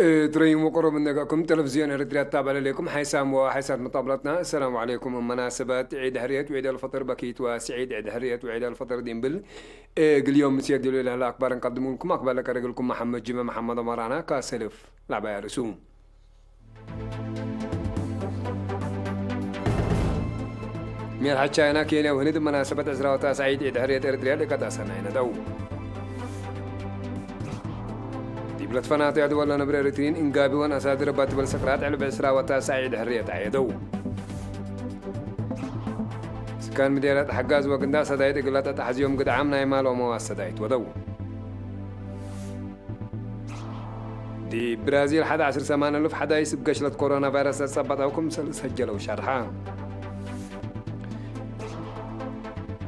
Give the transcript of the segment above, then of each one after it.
تريم وقرب منكم تلفزيون إريتريا تابع لكم حيسام وحيسات مطابلتنا. السلام عليكم. مناسبة عيد هريت وعيد الفطر بكيت وسعيد عيد هريت وعيد الفطر ديمبل. قل يوم مسير دلو الله الأكبر نقدم لكم أقبل لك رجلكم محمد جمع محمد مرانا كاسلف لعبة يا رسوم. مير حتشاينا كينيا وهند مناسبة عزراوتا سعيد عيد هريت إريتريا لقد أسناينا دو بلاد فناطع دول نبريرتين إن قابون أسادر باتبل سكرات على بعسرة وتاسعيد حرية عيدو سكان مديرة حقاز وقندا سدايت قلت تحزيوم قد عامنا يمال ومواس سدايت ودو دي برازيل 11 سمانة لف حدا يسب قشلة كورونا فيروس سبطوكم سجلوا شرحان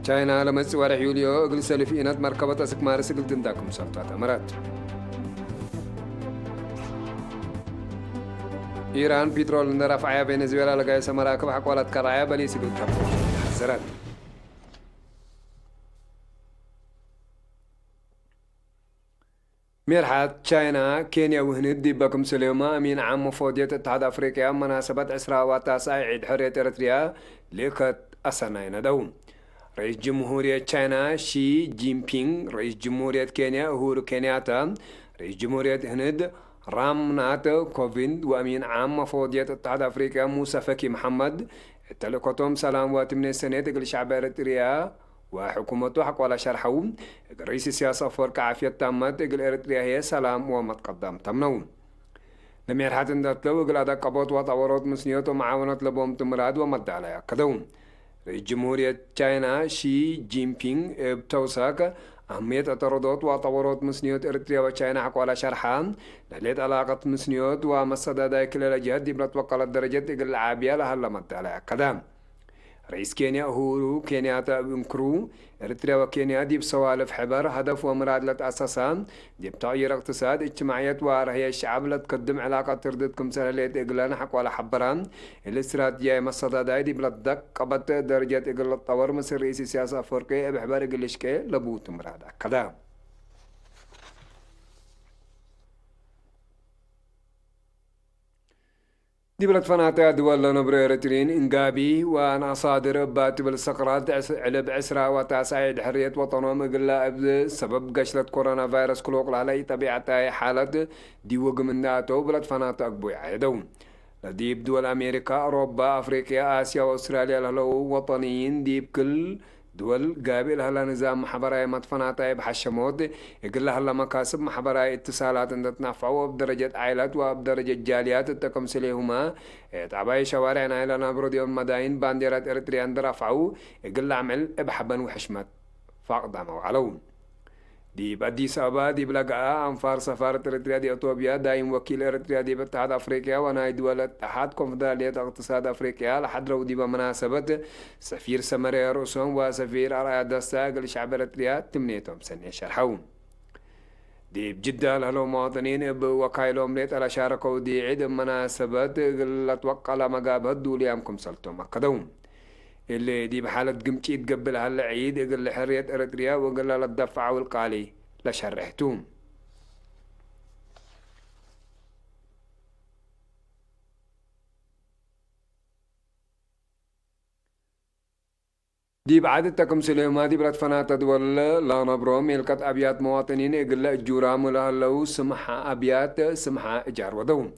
تشاينا لما تسوار يوليو اقل سلفينات مركبة سكمار سقل تنداكم سلطات أمرات إيران بترول نرفعها فنزويلا لقاية سمراكب حقولات كرايا بلي سقل تبوش حسرات ميرحات تشاينا كينيا وهند ديبكم سليما أمين عام مفوضية اتحاد أفريقيا مناسبة عسرة وتاسع عيد حرية إريتريا لقد أسنين دوم رئيس جمهورية تشاينا شي جين بينغ رئيس جمهورية كينيا أهورو كينياتا رئيس جمهورية هند رام ناتو كوفيند وأمين عام مفوضية اتحاد أفريقيا موسى فكي محمد تلقتهم سلام واتمنى السنة تقل شعب إريتريا وحكومته حق ولا شرحوا رئيس السياسة فرق عافية تامة تقل إريتريا هي سلام ومتقدم تمنون لم يرحت اندتلو قل أدا قبوت وطورات مسنيات ومعاونة لبوم تمراد ومد عليها كدون رئيس جمهورية تشاينا شي جين بينغ بتوساك أهمية التردد وتطورات مسنيات إريتريا وتشاينا حق ولا شرحان لليت علاقة مسنيات ومسادة داخل الجهات دي بتوقع الدرجات العابية لها لمد عليها كدام رئيس كينيا أهورو كينياتا بنكرو إريتريا وكينيا دي بسوالف حبر هدف ومراد أساسان دي بتغيير اقتصاد اجتماعيات ورهي الشعب لتقدم علاقة ترددكم سهلة إقلان حق ولا حبران الاستراتيجية مصدى داي دي بلدك قبط درجات إقل الطور مصر رئيس السياسة أفريقيا بحبار إقلشكي لبوت مراد كذا دي بلد فناطع دول نبريرتين إنقابي وأنا صادر باتب السقرات علب عسرة وتاسعيد حرية وطنهم إقلا أبد سبب قشلة كورونا فيروس كلوق علي طبيعتها حالة دي وقم الناتو بلد فناطع قبوي عيدون لديب دول أمريكا أوروبا أفريقيا آسيا وأستراليا لهلو وطنيين ديب كل دول قابل هلا نظام محبراء مدفناتها بحشمود يقول هلا مكاسب محبراء اتصالات ان تنفعوا بدرجة عائلات وبدرجة جاليات التكمسليهما تعباي شوارعنا إلى نبرد يوم مداين بانديرات إريتريان درفعوا يقول عمل بحبا وحشمات فاقداموا علوم دي بأديس أبا دي بلغا أنفار سفارة إريتريا دي أطوبيا دايم وكيل إريتريا دي باتحاد أفريقيا وناي دولة اتحاد كونفدرالية اقتصاد أفريقيا لحضروا دي بمناسبة سفير سمريا روسون وسفير أرايا دستا قل شعب إريتريا تمنيتهم سنة شرحون دي بجدة لهلو مواطنين بوكايلهم ليت على شاركوا دي عيد مناسبة قل أتوقع لمقابة دولي أمكم سلطهم أكدون اللي دي بحالة قمتي تقبل هالعيد يقول لحرية إريتريا وقال لها الدفع والقالي لشرحتوم دي بعادتكم سليما دي بلاد فناتا دول لا نبروم يلقت أبيات مواطنين يقول لها الجورام لهلو سمحة أبيات سمحة إجار ودوم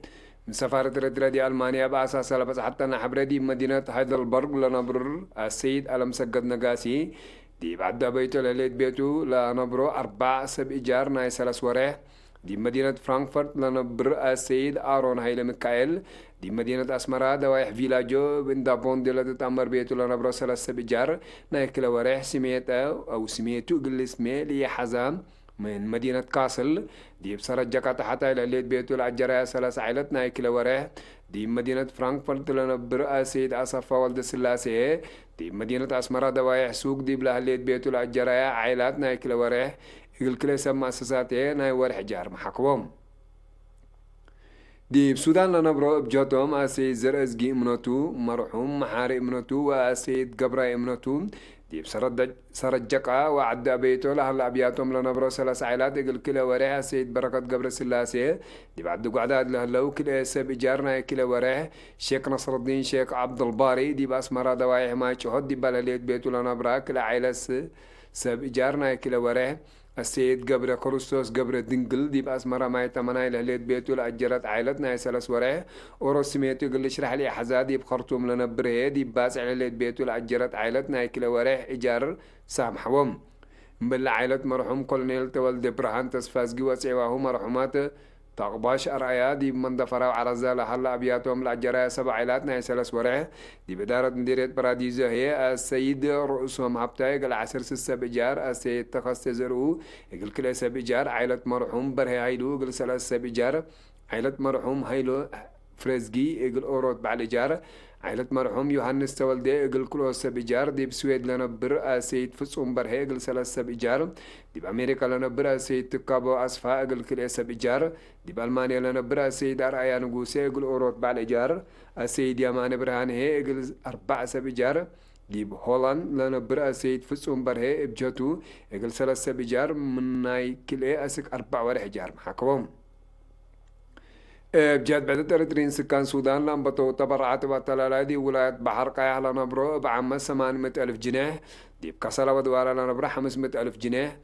من سفارة إريتريا دي ألمانيا بأساسها بس حتى نحبر دي مدينة هايدلبرغ لنبر السيد ألم سجد نقاسي دي بعد بيته لليت بيته لنبرو 4 سب إيجار ناي سلاس وريه دي مدينة فرانكفورت لنبر السيد آرون هايل ميكائيل دي مدينة أسمرا دوايح فيلاجو بن دابون دي لتتأمر بيته لنبرو سلاس سب إيجار ناي كلا وريه سميته أو سميته قل اسمه لي حزام من مدينة كاسل دي بسرعة جاكاتا حتى إلى الليت بيتو العجراء سلاس عائلة نايكلا وراه دي مدينة فرانكفورت لنبر سيد أصفا والد السلاسي دي مدينة أسمرا دوايح سوق دي بلا الليت بيتو العجراء عائلات نايكلا وراه إقل كلا سما أساساتي ناي ورح جار محاكوهم دي بسودان لنبرو بجوتهم أسيد زرزقي إمنوتو مرحوم محاري إمنوتو وأسيد قبرا إمنوتو ديب سرجقا وعد بيتو لهلا أبياتهم لنبرو سلاس عائلات إقل كلا وريح سيد بركة قبر السلاسي ديب عد قعداد لهلاو كلا سب إجارنا كلا وريح شيخ نصر الدين شيخ عبد الباري ديب أسمرا دوايح ما يشهد ديب بلاليت بيتو لنبرا كلا عائلة سب إجارنا كلا وريح السيد قبر كروستوس قبر دنقل ديب أسمرا ما يتمنى لهليت بيتو لأجرت عائلتنا يسلس وريح ورسميتو قل شرح لي حزاد ديب خرطوم لنبره ديب باس على بيتو لأجرت عائلتنا كلا وريح إيجار سامحوهم مبلا عائلة مرحوم كولونيل تولد برهان تسفازقي وسعواه مرحومات تقباش أرأيا دي من دفراو عرزالة هلا أبياتهم لأجراء 7 عائلاتنا يسلس ورعه دي بدارة مديرية براديزة هي السيد رؤوسهم هبتاي قل عسر سب إيجار السيد تخص زرقو قل كلا سب إيجار عائلة مرحوم برهي هايلو قل سلاس سب إيجار عائلة مرحوم هايلو فرزقي قل أوروت بعد إيجار عائلة مرحوم يوحنس تولدي اقل كلو سب إيجار دي بسويد لنبر سيد فصوم برهي اقل سلاس سب إيجار دي بأمريكا لنبر سيد تقابو أصفا اقل كل سب إيجار دي بألمانيا لنبر سيد أرأيا نقوسي اقل أوروت بعد إيجار السيد يامان برهان هي اقل 4 سب إيجار دي بهولان لنبر سيد فصوم برهي ابجتو اقل سلاس سب إيجار من ناي كل أسك 4 ورح إيجار محاكوهم بجد بعد ترترين سكان السودان لنبطو تبرعات وطلالادي ولاية بحر قايح لنبرو بعمة 800,000 جنيه دي بكسرة ودوارة لنبرو 500,000 جنيه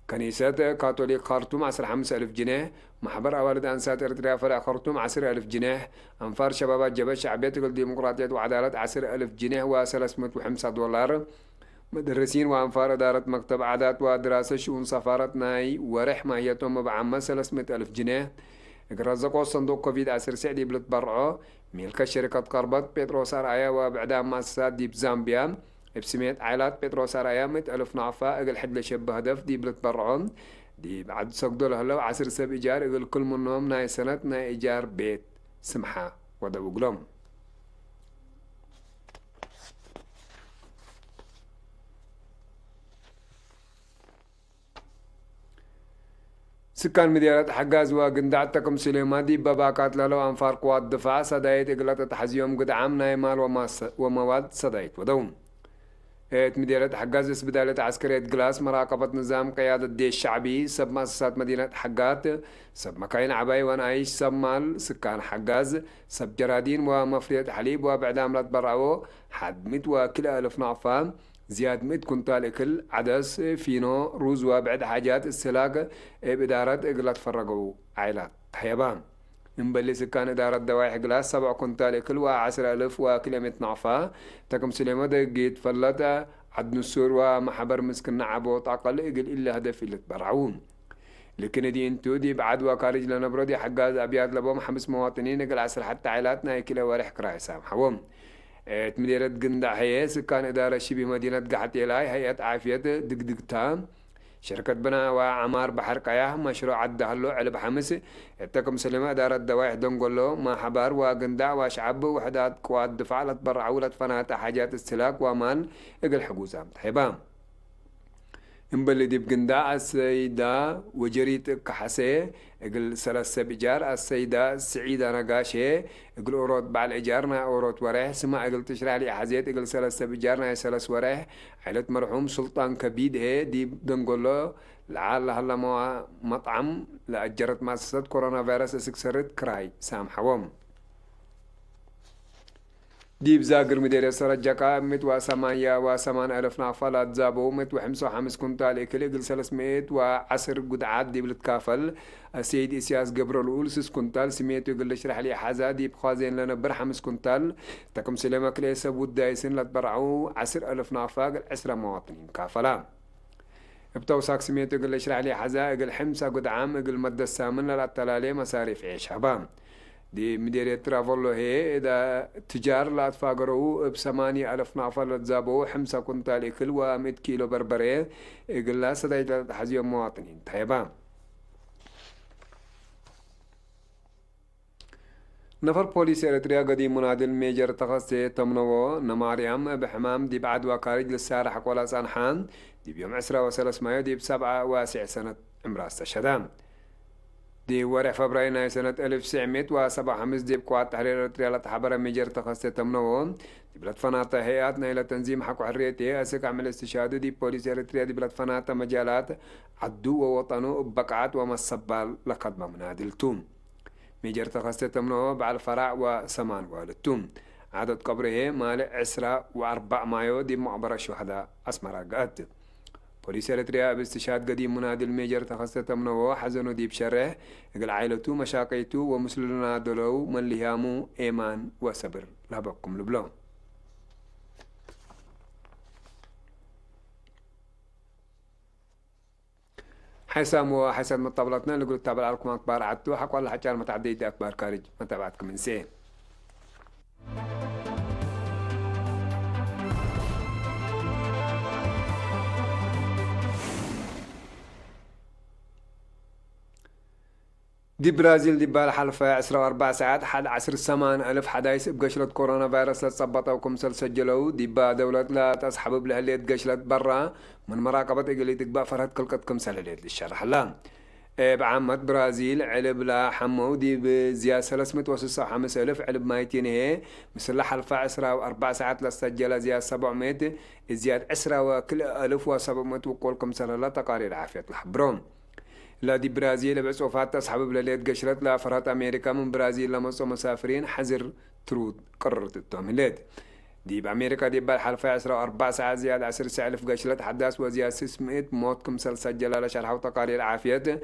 كنيسة كاثوليك خرطوم 5,000 جنيه محبر أوالد أنسات إرتريا فرع خرطوم 10,000 جنيه أنفار شبابات جبهة شعبية الديمقراطية وعدالة 10,000 جنيه و$305 مدرسين وأنفار إدارة مكتب عادات ودراسة شؤون سفارة ناي ورح ماهيتهم بعمة 300,000 جنيه رزقوا صندوق كوفيد 19 دي بلتبرعو ملك شركة قربت بتروس أرعيا وبعدها مؤسسات دي بزامبيا بسميت عائلات بتروس أرعيا 100,000 نعفة أقل حد لشبه هدف دي بلتبرعو دي بعد سقدوا لهلا 10 سب إيجار أقل كل منهم ناي سنة ناي إيجار بيت سمحة ودو قلوم سكان مديرة حجاز وقندعت تكم سليمادي بباكات لالو أنفار قوات دفاع صدايت إقلات تحزيوم قد عام نايمال ومواد صدايت ودوم مديرة حجاز اسبدالة عسكرية جلاس مراقبة نظام قيادة الجيش الشعبي سب مؤسسات مدينة حجات سب مكاين عباي ونعيش سب مال سكان حجاز سب جرادين ومفرية حليب وبعدام لا تبرعو حد 100,000 نعفان زياد 100 كنتال اكل عدس فينو روز وبعد حاجات السلاق بإدارات اقلات فرقوا عائلات حيبان نبلي سكان إدارة دوايح قلاس 7 كنتال اكل و10,000 وكلمة نعفا تكم سليمة دقيت فلتا عد نسور ومحبر مسكن عبو طاقل اقل إلا هدف اللي تبرعون لكن دي انتو دي بعد وكارج لنبرودي حقاز أبيات لبوم 5 مواطنين اقل 10 حتى عائلاتنا اكلا ورح كراي سامحوهم مديرة قندع هي سكان إدارة شبه مدينة قحطيلاي هيئة عافية دقدقتان شركة بنا وعمار بحر قياه مشروع عدهلو علب حمس اتكم سلمة إدارة دوايح دنقلو ما حبار وقندع وشعب وحدات قوات دفاع لتبرعوا لتفنات حاجات السلاك ومان اقل حقوزام حبام امبلي دي بقندع السيدة وجريت كحسي اقل 3 بجار السيدة سعيدة نقاشي اقل اورود بعد اجارنا اورود وريح سمع اقل تشرح لي حزيت اقل 3 بجارنا 3 وريح عيلة مرحوم سلطان كبيد هي دي دنقولو لعال هلا مطعم لأجرت مؤسسة كورونا فيروس سكسرت كراي سامحوهم ديب زاقر مدير سرجاكا 108,000 نعفالات زابو 155 كنتال اكل اقل 310 قدعات ديب لتكافل السيد إسياس قبر الأول 6 كنتال سميتو يقول شرح لي حزا ديب خوازين لنا بر 5 كنتال تكم سليمة كليسة بودايسين لتبرعو 10,000 نعفا 10 مواطنين كافلا بتوساك سميتو يقول شرح لي حزا اقل حمسة قدعام اقل مدى السامن للتلالي مصاريف عيش هبام دي مديرية ترافولو هي إذا تجار لا تفاقروا ب8,000 نعفر لتزابوا 5 كنتال كل و100 كيلو بربرية يقول لها سدايت حزيهم مواطنين طيبا نفر بوليس إريتريا قديم منادل ميجر تخصي تمنوو نماريام بحمام دي بعد وكارج للسارة حقولا سانحان دي بيوم 10 و3 مايو دي ب7 و9 سنة عمر استشهدان دي ورع فبراير سنة 1957 دي بقوات تحرير إريتريا لتحبر ميجر تخصص تمنوهم دي بلاد فناطة هيئاتنا إلى تنظيم حق حريته أسك عمل استشهاد دي بوليس إريتريا دي بلاد فناطة مجالات عدو ووطنه بقعات ومصبال لقد منادلتم ميجر تخصص تمنوه بعد فرع وسمان والتم عدد قبره مال 24 مايو دي معبر الشهداء أسمر قات بوليس إريتريا باستشهاد قديم منادي الميجر تخصص منو حزنو ديب شره يقول عائلته مشاقيته ومسلنا دلو من لهامو إيمان وصبر لابقكم لبلون حسام حسن مطابلتنا نقول تابع لكم أخبار عدتو حق والله حكى متعديد أخبار خارج متابعتكم من سين دي برازيل دي بالحلفة 14 ساعات حد 10,000 حدايس بقشلة كورونا فيروس لتصبطوا وكمسل سجلوا دي با دولة لا تسحب بلهليت قشلة برا من مراقبة إقلية تقبى فرهد كلقت كمسل هليت للشرح لا بعامة برازيل علب لا حمو دي بزيادة 365,000 علب مايتين هي مثل حلفة 14 ساعات لسجل زيادة 700 زيادة 10,700 وقول كمسل لا تقارير عافية الحبرون لا دي برازيل بعصوفات تسحب بلاليت قشرت لا فرات أمريكا من برازيل لمصو مسافرين حزر ترود قررت التهميلات دي بأمريكا دي بالحلفة 14 ساعات زيادة 10,000 قشرت حداث وزيادة 600 موت كمسل سجل لشرح وتقارير عافية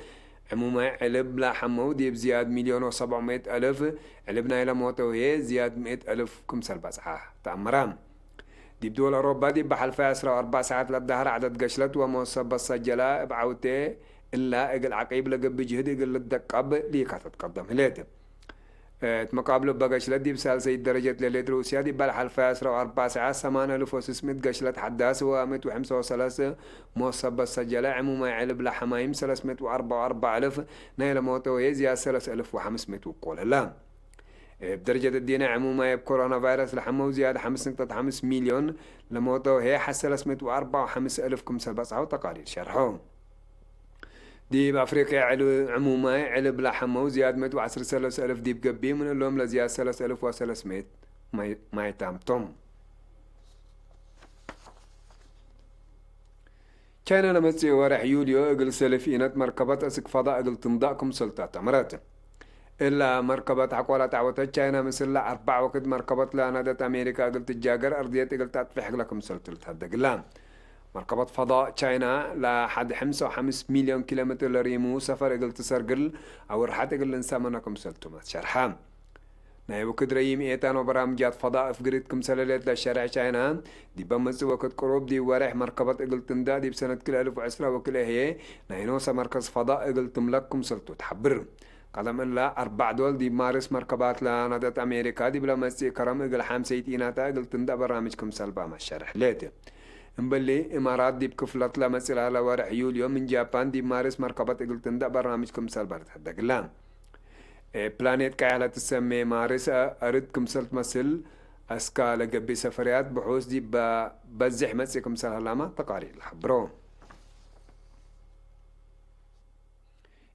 عموما علب لا حمو دي بزياد 1,700,000 علبنا إلى موت وهي زياد 100,000 كمسل بسعة تأمران دي بدول أوروبا دي بحلفة 14 ساعات للظهر عدد قشلت وموصب السجلة بعوته إلا إقل عقيب لقب بجهد إقل الدقاب ليكا تتقدم هليته مقابله بقشلت دي بسالسي درجة ليلة روسيا دي بالحلفة 14 ساعات 8,600 قشلت حداث و153 موصب السجلة عموما علب لحمايم 344,000 نايل موته ويزيا 3,500 وقول لا بدرجة الدين عموما بكورونا فيروس لحمو زيادة 5.5 مليون لموته وهي حس 354,000 كمسل بصعة وتقارير شرحهم دي بأفريقيا عموما علب لحمو زيادة 110,000 دي بقبي من اللوم لزيادة 3,300 ما يتامتم كان لمسي ورح يوليو اقل سلفينات مركبات اسك فضاء اقل تنضاءكم سلطات امراته إلا مركبات حقولا تعوتها كاينا مثل 4 وقت مركبات لانادة أمريكا اقل تجاقر أرضيات اقل تتفح لكم سلطات هذا قلام مركبات فضاء تشاينا لحد 5 مليون كيلومتر لريمو سفر اقل تسرقل او رحات اقل انسامنكم سلطمات شرحام نايبو كدريم ايتان وبرامجات فضاء افقريتكم سلالات للشارع تشاينا دي بمس وقت قروب دي ورح مركبات اقل تندا دي بسنة كل 1010 وكل هي ناينوسا مركز فضاء اقل تملككم سلطو تحبر قدم إلا 4 دول دي مارس مركبات لنادة أمريكا دي بلا مسي كرم اقل حامسيتيناتا اقل تندا برامجكم سلبا ما الشرح ليته امبلي امارات دي بكفلت لا مثلا على ورح يوليو من جابان دي مارس مركبات اقل تندا برنامجكم سلبرت هدا قلام بلانيت كايلا تسمي مارس ارد كمسل تمثل اسكا لقبي سفريات بحوث دي بزح مسي كمسل هلاما تقارير الحبرو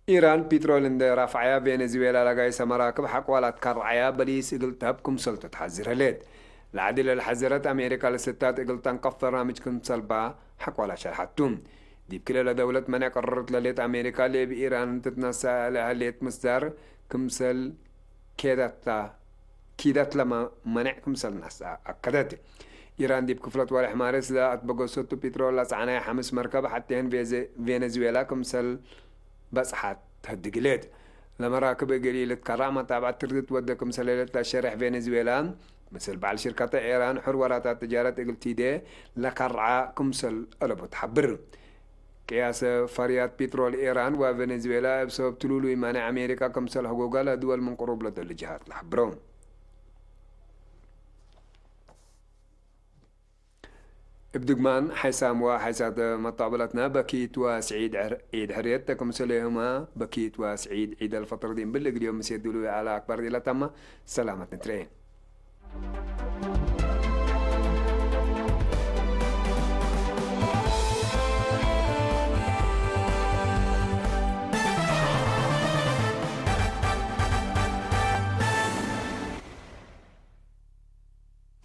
إيران بترول اند رافعيا فنزويلا لقاي سمراكب حق ولا تكرعيا بليس اقل تهب كمسل تتحذر هليت العدل الحزرات أمريكا للستات إقل تنقف برنامجكم سلبا حق ولا شرحتم دي بكل دولة منع قررت لليت أمريكا اللي بإيران تتنسى لها ليت مصدر كمسل كيدت لما منع كمسل نسا أكدت إيران دي بكفلت ورح مارس لا أتبقى سوتو بترول لسعنا 5 مركب حتى هن فنزويلا كمسل بس حت هدقلت لما راكب قليلة كرامة تابعت تردت ودكم سلالة للشرح فنزويلا مثل بعض شركات إيران حرورات التجارة اقلتيدة لقرعة كمسل ألبو تحبر قياس فريات بترول إيران وفنزويلا بسبب تلولو إيمان أمريكا كمسل حقوقها لدول من قروب لدى الجهات لحبرون بدقمان حسام وحساد مطابلتنا بكيت وسعيد عيد حريت كمسلهما بكيت وسعيد عيد الفطر دين بلغ اليوم مسيدولو على أكبر دي لتما سلامة نترين